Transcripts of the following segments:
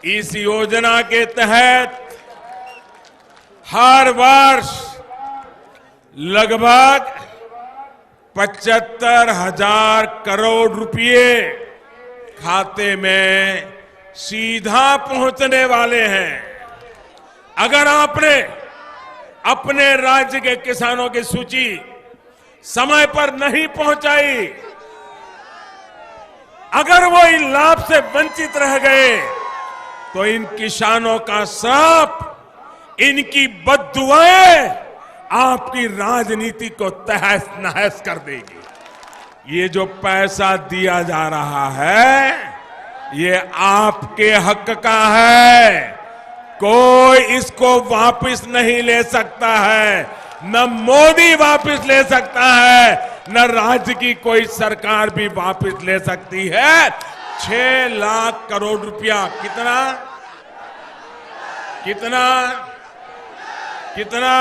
इस योजना के तहत हर वर्ष लगभग 75,000 करोड़ रुपए खाते में सीधा पहुंचने वाले हैं। अगर आपने अपने राज्य के किसानों की सूची समय पर नहीं पहुंचाई, अगर वो इन लाभ से वंचित रह गए, तो इन किसानों का श्राप, इनकी बद्दुआएं आपकी राजनीति को तहस नहस कर देगी। ये जो पैसा दिया जा रहा है, ये आपके हक का है। कोई इसको वापस नहीं ले सकता है, न मोदी वापस ले सकता है, न राज्य की कोई सरकार भी वापस ले सकती है। 6 लाख करोड़ रुपया कितना कितना कितना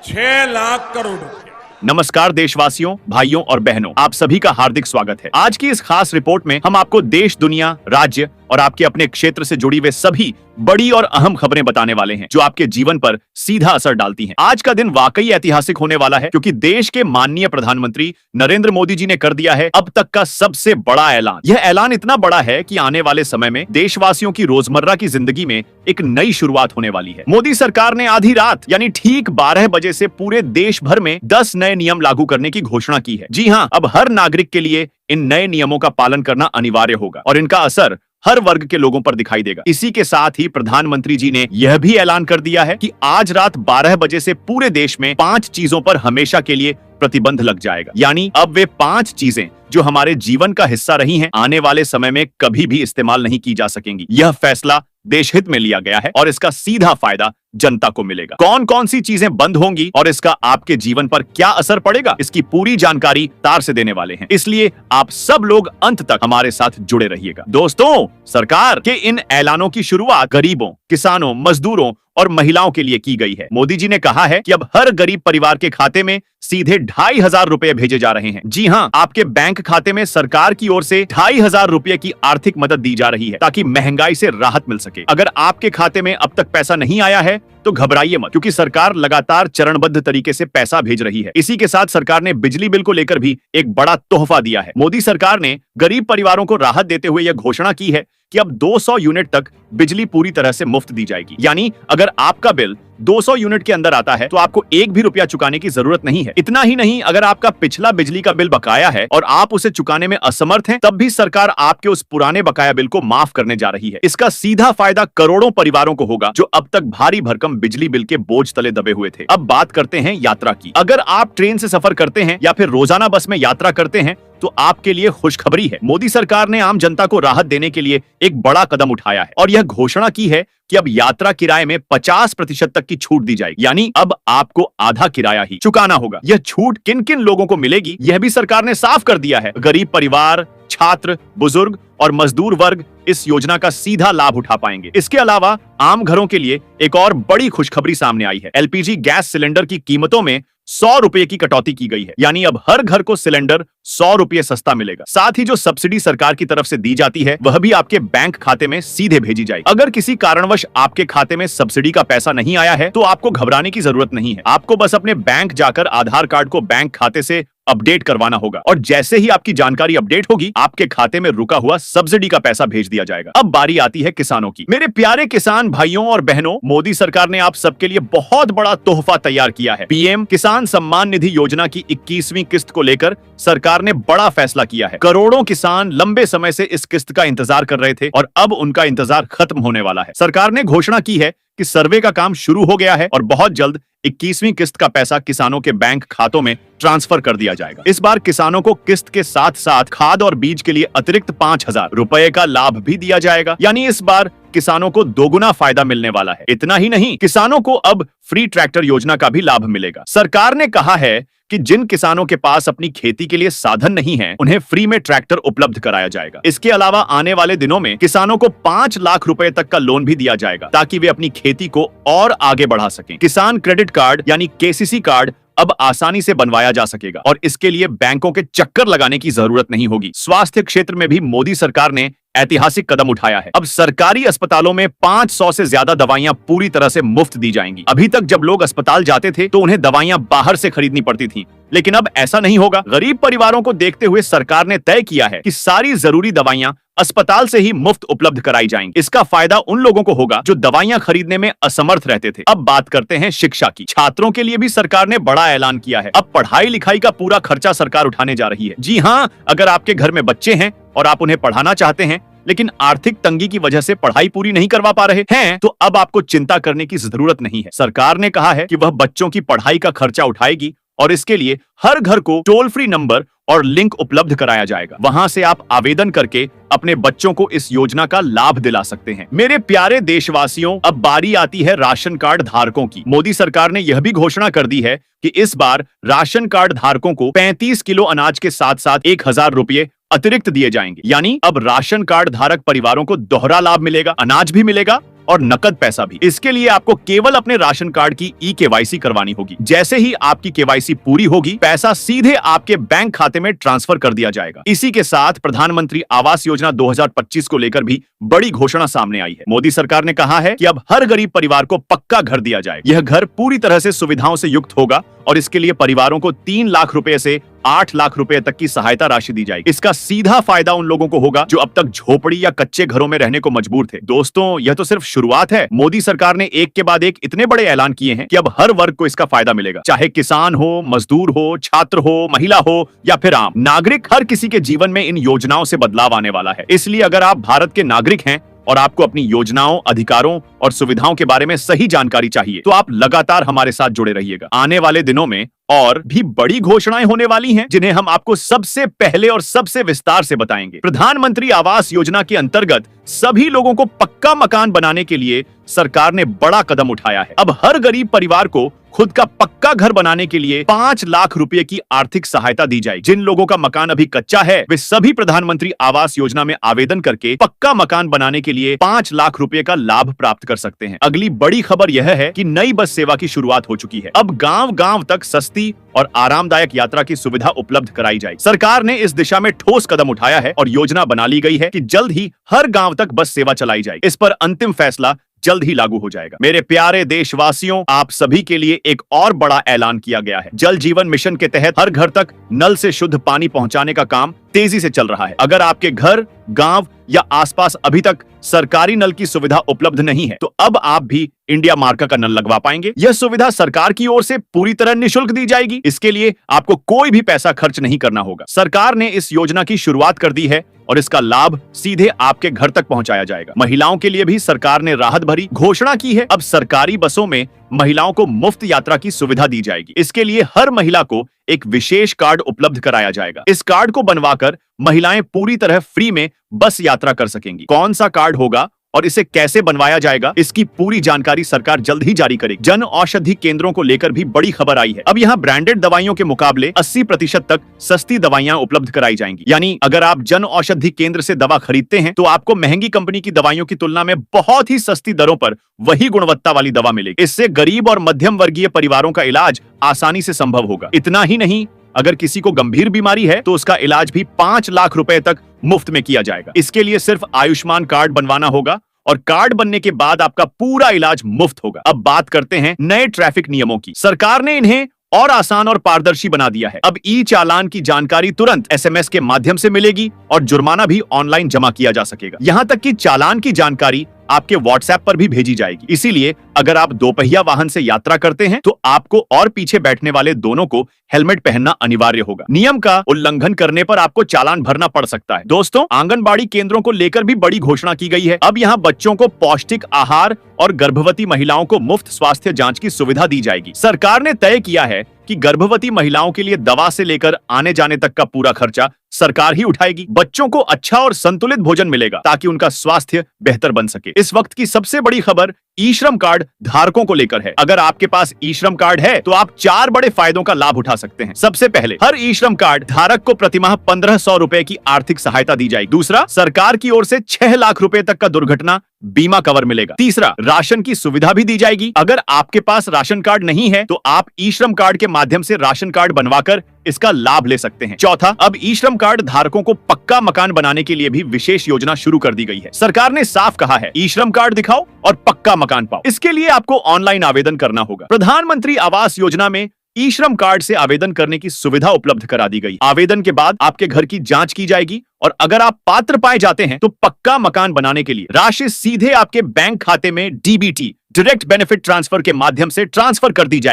6 लाख करोड़ रुपया। नमस्कार देशवासियों, भाइयों और बहनों, आप सभी का हार्दिक स्वागत है। आज की इस खास रिपोर्ट में हम आपको देश, दुनिया, राज्य और आपके अपने क्षेत्र से जुड़ी हुए सभी बड़ी और अहम खबरें बताने वाले हैं जो आपके जीवन पर सीधा असर डालती हैं। आज का दिन वाकई ऐतिहासिक होने वाला है, क्योंकि देश के माननीय प्रधानमंत्री नरेंद्र मोदी जी ने कर दिया है अब तक का सबसे बड़ा ऐलान। यह ऐलान इतना बड़ा है कि आने वाले समय में देशवासियों की रोजमर्रा की जिंदगी में एक नई शुरुआत होने वाली है। मोदी सरकार ने आधी रात यानी ठीक 12 बजे से पूरे देश भर में 10 नए नियम लागू करने की घोषणा की है। जी हाँ, अब हर नागरिक के लिए इन नए नियमों का पालन करना अनिवार्य होगा और इनका असर हर वर्ग के लोगों पर दिखाई देगा। इसी के साथ ही प्रधानमंत्री जी ने यह भी ऐलान कर दिया है कि आज रात 12 बजे से पूरे देश में 5 चीजों पर हमेशा के लिए प्रतिबंध लग जाएगा। यानी अब वे 5 चीजें जो हमारे जीवन का हिस्सा रही हैं, आने वाले समय में कभी भी इस्तेमाल नहीं की जा सकेंगी। यह फैसला देशहित में लिया गया है और इसका सीधा फायदा जनता को मिलेगा। कौन कौन सी चीजें बंद होंगी और इसका आपके जीवन पर क्या असर पड़ेगा, इसकी पूरी जानकारी तार से देने वाले हैं। इसलिए आप सब लोग अंत तक हमारे साथ जुड़े रहिएगा। दोस्तों, सरकार के इन ऐलानों की शुरुआत गरीबों, किसानों, मजदूरों और महिलाओं के लिए की गई है। मोदी जी ने कहा है कि अब हर गरीब परिवार के खाते में सीधे 2,500 रुपए भेजे जा रहे हैं। जी हाँ, आपके बैंक खाते में सरकार की ओर से 2,500 रुपए की आर्थिक मदद दी जा रही है ताकि महंगाई से राहत मिल सके। अगर आपके खाते में अब तक पैसा नहीं आया है तो घबराइए मत, क्योंकि सरकार लगातार चरणबद्ध तरीके से पैसा भेज रही है। इसी के साथ सरकार ने बिजली बिल को लेकर भी एक बड़ा तोहफा दिया है। मोदी सरकार ने गरीब परिवारों को राहत देते हुए यह घोषणा की है कि अब 200 यूनिट तक बिजली पूरी तरह से मुफ्त दी जाएगी। यानी अगर आपका बिल 200 यूनिट के अंदर आता है तो आपको 1 भी रुपया चुकाने की जरूरत नहीं है। इतना ही नहीं, अगर आपका पिछला बिजली का बिल बकाया है और आप उसे चुकाने में असमर्थ हैं, तब भी सरकार आपके उस पुराने बकाया बिल को माफ करने जा रही है। इसका सीधा फायदा करोड़ों परिवारों को होगा जो अब तक भारी भरकम बिजली बिल के बोझ तले दबे हुए थे। अब बात करते हैं यात्रा की। अगर आप ट्रेन से सफर करते हैं या फिर रोजाना बस में यात्रा करते हैं तो आपके लिए खुशखबरी है। मोदी सरकार ने आम जनता को राहत देने के लिए एक बड़ा कदम उठाया है और यह घोषणा की है कि अब यात्रा किराए में 50% तक की छूट दी जाएगी। यानी अब आपको आधा किराया ही चुकाना होगा। यह छूट किन किन लोगों को मिलेगी, यह भी सरकार ने साफ कर दिया है। गरीब परिवार, छात्र, बुजुर्ग और मजदूर वर्ग इस योजना का सीधा लाभ उठा पाएंगे। इसके अलावा आम घरों के लिए एक और बड़ी खुशखबरी सामने आई है। एलपीजी गैस सिलेंडर की कीमतों में 100 रुपए की कटौती की गई है। यानी अब हर घर को सिलेंडर 100 रुपए सस्ता मिलेगा। साथ ही जो सब्सिडी सरकार की तरफ से दी जाती है वह भी आपके बैंक खाते में सीधे भेजी जाएगी। अगर किसी कारणवश आपके खाते में सब्सिडी का पैसा नहीं आया है तो आपको घबराने की जरूरत नहीं है। आपको बस अपने बैंक जाकर आधार कार्ड को बैंक खाते से अपडेट करवाना होगा और जैसे ही आपकी जानकारी अपडेट होगी, आपके खाते में रुका हुआ सब्सिडी का पैसा भेज दिया जाएगा। अब बारी आती है किसानों की। मेरे प्यारे किसान भाइयों और बहनों, मोदी सरकार ने आप सबके लिए बहुत बड़ा तोहफा तैयार किया है। पीएम किसान सम्मान निधि योजना की 21वीं किस्त को लेकर सरकार ने बड़ा फैसला किया है। करोड़ों किसान लंबे समय से इस किस्त का इंतजार कर रहे थे और अब उनका इंतजार खत्म होने वाला है। सरकार ने घोषणा की है कि सर्वे का काम शुरू हो गया है और बहुत जल्द 21वीं किस्त का पैसा किसानों के बैंक खातों में ट्रांसफर कर दिया जाएगा। इस बार किसानों को किस्त के साथ साथ खाद और बीज के लिए अतिरिक्त 5,000 रुपए का लाभ भी दिया जाएगा। यानी इस बार किसानों को दोगुना फायदा मिलने वाला है। इतना ही नहीं, किसानों को अब फ्री ट्रैक्टर योजना का भी लाभ मिलेगा। सरकार ने कहा है कि जिन किसानों के पास अपनी खेती के लिए साधन नहीं है, उन्हें फ्री में ट्रैक्टर उपलब्ध कराया जाएगा। इसके अलावा आने वाले दिनों में किसानों को 5 लाख रुपए तक का लोन भी दिया जाएगा, ताकि वे अपनी खेती को और आगे बढ़ा सकें। किसान क्रेडिट कार्ड यानी KCC कार्ड अब आसानी से बनवाया जा सकेगा और इसके लिए बैंकों के चक्कर लगाने की जरूरत नहीं होगी। स्वास्थ्य क्षेत्र में भी मोदी सरकार ने ऐतिहासिक कदम उठाया है। अब सरकारी अस्पतालों में 500 से ज्यादा दवाइयां पूरी तरह से मुफ्त दी जाएंगी। अभी तक जब लोग अस्पताल जाते थे तो उन्हें दवाइयां बाहर से खरीदनी पड़ती थीं, लेकिन अब ऐसा नहीं होगा। गरीब परिवारों को देखते हुए सरकार ने तय किया है कि सारी जरूरी दवाइयां अस्पताल से ही मुफ्त उपलब्ध कराई जाएंगी। इसका फायदा उन लोगों को होगा जो दवाइयां खरीदने में असमर्थ रहते थे। अब बात करते हैं शिक्षा की। छात्रों के लिए भी सरकार ने बड़ा ऐलान किया है। अब पढ़ाई लिखाई का पूरा खर्चा सरकार उठाने जा रही है। जी हाँ, अगर आपके घर में बच्चे हैं और आप उन्हें पढ़ाना चाहते हैं, लेकिन आर्थिक तंगी की वजह से पढ़ाई पूरी नहीं करवा पा रहे हैं, तो अब आपको चिंता करने की जरूरत नहीं है। सरकार ने कहा है कि वह बच्चों की पढ़ाई का खर्चा उठाएगी और इसके लिए हर घर को टोल फ्री नंबर और लिंक उपलब्ध कराया जाएगा। वहां से आप आवेदन करके अपने बच्चों को इस योजना का लाभ दिला सकते हैं। मेरे प्यारे देशवासियों, अब बारी आती है राशन कार्ड धारकों की। मोदी सरकार ने यह भी घोषणा कर दी है कि इस बार राशन कार्ड धारकों को 35 किलो अनाज के साथ साथ 1000 रुपये अतिरिक्त दिए जाएंगे। यानी अब राशन कार्ड धारक परिवारों को दोहरा लाभ मिलेगा, अनाज भी मिलेगा और नकद पैसा भी। इसके लिए आपको केवल अपने राशन कार्ड की KYC करवानी होगी। जैसे ही आपकी KYC पूरी होगी, पैसा सीधे आपके बैंक खाते में ट्रांसफर कर दिया जाएगा। इसी के साथ प्रधानमंत्री आवास योजना 2025 को लेकर भी बड़ी घोषणा सामने आई है। मोदी सरकार ने कहा है कि अब हर गरीब परिवार को पक्का घर दिया जाएगा। यह घर पूरी तरह से सुविधाओं से युक्त होगा और इसके लिए परिवारों को 3 लाख रुपए से 8 लाख रुपए तक की सहायता राशि दी जाएगी। इसका सीधा फायदा उन लोगों को होगा जो अब तक झोपड़ी या कच्चे घरों में रहने को मजबूर थे। दोस्तों, यह तो सिर्फ शुरुआत है। मोदी सरकार ने एक के बाद एक इतने बड़े ऐलान किए हैं कि अब हर वर्ग को इसका फायदा मिलेगा, चाहे किसान हो, मजदूर हो, छात्र हो, महिला हो या फिर आम नागरिक। हर किसी के जीवन में इन योजनाओं से बदलाव आने वाला है। इसलिए अगर आप भारत के नागरिक हैं और आपको अपनी योजनाओं, अधिकारों और सुविधाओं के बारे में सही जानकारी चाहिए, तो आप लगातार हमारे साथ जुड़े रहिएगा। आने वाले दिनों में और भी बड़ी घोषणाएं होने वाली हैं, जिन्हें हम आपको सबसे पहले और सबसे विस्तार से बताएंगे। प्रधानमंत्री आवास योजना के अंतर्गत सभी लोगों को पक्का मकान बनाने के लिए सरकार ने बड़ा कदम उठाया है। अब हर गरीब परिवार को खुद का पक्का घर बनाने के लिए 5 लाख रुपए की आर्थिक सहायता दी जाएगी। जिन लोगों का मकान अभी कच्चा है, वे सभी प्रधानमंत्री आवास योजना में आवेदन करके पक्का मकान बनाने के लिए 5 लाख रुपए का लाभ प्राप्त कर सकते हैं। अगली बड़ी खबर यह है कि नई बस सेवा की शुरुआत हो चुकी है। अब गांव-गांव तक सस्ती और आरामदायक यात्रा की सुविधा उपलब्ध कराई जाएगी। सरकार ने इस दिशा में ठोस कदम उठाया है और योजना बना ली गई है कि जल्द ही हर गांव तक बस सेवा चलाई जाएगी। इस पर अंतिम फैसला जल्द ही लागू हो जाएगा। मेरे प्यारे देशवासियों, आप सभी के लिए एक और बड़ा ऐलान किया गया है। जल जीवन मिशन के तहत हर घर तक नल से शुद्ध पानी पहुंचाने का काम तेजी से चल रहा है। अगर आपके घर, गांव या आसपास अभी तक सरकारी नल की सुविधा उपलब्ध नहीं है, तो अब आप भी इंडिया मार्का का नल लगवा पाएंगे। यह सुविधा सरकार की ओर से पूरी तरह निःशुल्क दी जाएगी। इसके लिए आपको कोई भी पैसा खर्च नहीं करना होगा। सरकार ने इस योजना की शुरुआत कर दी है और इसका लाभ सीधे आपके घर तक पहुंचाया जाएगा। महिलाओं के लिए भी सरकार ने राहत भरी घोषणा की है। अब सरकारी बसों में महिलाओं को मुफ्त यात्रा की सुविधा दी जाएगी। इसके लिए हर महिला को एक विशेष कार्ड उपलब्ध कराया जाएगा। इस कार्ड को बनवाकर महिलाएं पूरी तरह फ्री में बस यात्रा कर सकेंगी। कौन सा कार्ड होगा और इसे कैसे बनवाया जाएगा, इसकी पूरी जानकारी सरकार जल्द ही जारी करेगी। जन औषधि केंद्रों को लेकर भी बड़ी खबर आई है। अब यहाँ ब्रांडेड दवाइयों के मुकाबले 80% तक सस्ती दवाइयां उपलब्ध कराई जाएंगी। यानी अगर आप जन औषधि केंद्र से दवा खरीदते हैं, तो आपको महंगी कंपनी की दवाइयों की तुलना में बहुत ही सस्ती दरों पर वही गुणवत्ता वाली दवा मिलेगी। इससे गरीब और मध्यम वर्गीय परिवारों का इलाज आसानी से संभव होगा। इतना ही नहीं, अगर किसी को गंभीर बीमारी है तो उसका इलाज भी 5 लाख रुपए तक मुफ्त में किया जाएगा। इसके लिए सिर्फ आयुष्मान कार्ड बनवाना होगा और कार्ड बनने के बाद आपका पूरा इलाज मुफ्त होगा। अब बात करते हैं नए ट्रैफिक नियमों की। सरकार ने इन्हें और आसान और पारदर्शी बना दिया है। अब चालान की जानकारी तुरंत SMS के माध्यम से मिलेगी और जुर्माना भी ऑनलाइन जमा किया जा सकेगा। यहाँ तक कि चालान की जानकारी आपके WhatsApp पर भी भेजी जाएगी। इसीलिए अगर आप दोपहिया वाहन से यात्रा करते हैं, तो आपको और पीछे बैठने वाले दोनों को हेलमेट पहनना अनिवार्य होगा। नियम का उल्लंघन करने पर आपको चालान भरना पड़ सकता है। दोस्तों, आंगनबाड़ी केंद्रों को लेकर भी बड़ी घोषणा की गई है। अब यहाँ बच्चों को पौष्टिक आहार और गर्भवती महिलाओं को मुफ्त स्वास्थ्य जांच की सुविधा दी जाएगी। सरकार ने तय किया है कि गर्भवती महिलाओं के लिए दवा से लेकर आने जाने तक का पूरा खर्चा सरकार ही उठाएगी। बच्चों को अच्छा और संतुलित भोजन मिलेगा ताकि उनका स्वास्थ्य बेहतर बन सके। इस वक्त की सबसे बड़ी खबर ई श्रम कार्ड धारकों को लेकर है। अगर आपके पास ई श्रम कार्ड है तो आप 4 बड़े फायदों का लाभ उठा सकते हैं। सबसे पहले, हर ई श्रम कार्ड धारक को प्रतिमाह 1500 रुपए की आर्थिक सहायता दी जाएगी। दूसरा, सरकार की ओर से 6 लाख रुपए तक का दुर्घटना बीमा कवर मिलेगा। तीसरा, राशन की सुविधा भी दी जाएगी। अगर आपके पास राशन कार्ड नहीं है तो आप ई श्रम कार्ड के माध्यम से राशन कार्ड बनवाकर इसका लाभ ले सकते हैं। चौथा, अब ई श्रम कार्ड धारकों को पक्का मकान बनाने के लिए भी विशेष योजना शुरू कर दी गई है। सरकार ने साफ कहा है, ई श्रम कार्ड दिखाओ और पक्का मकान पाओ। इसके लिए आपको ऑनलाइन आवेदन करना होगा। प्रधानमंत्री आवास योजना में ई श्रम कार्ड से आवेदन करने की सुविधा उपलब्ध करा दी गई। आवेदन के बाद आपके घर की जांच की जाएगी और अगर आप पात्र पाए जाते हैं तो पक्का मकान बनाने के लिए राशि सीधे आपके बैंक खाते में डीबीटी, डायरेक्ट बेनिफिट ट्रांसफर के माध्यम से ट्रांसफर कर दी जाएगी।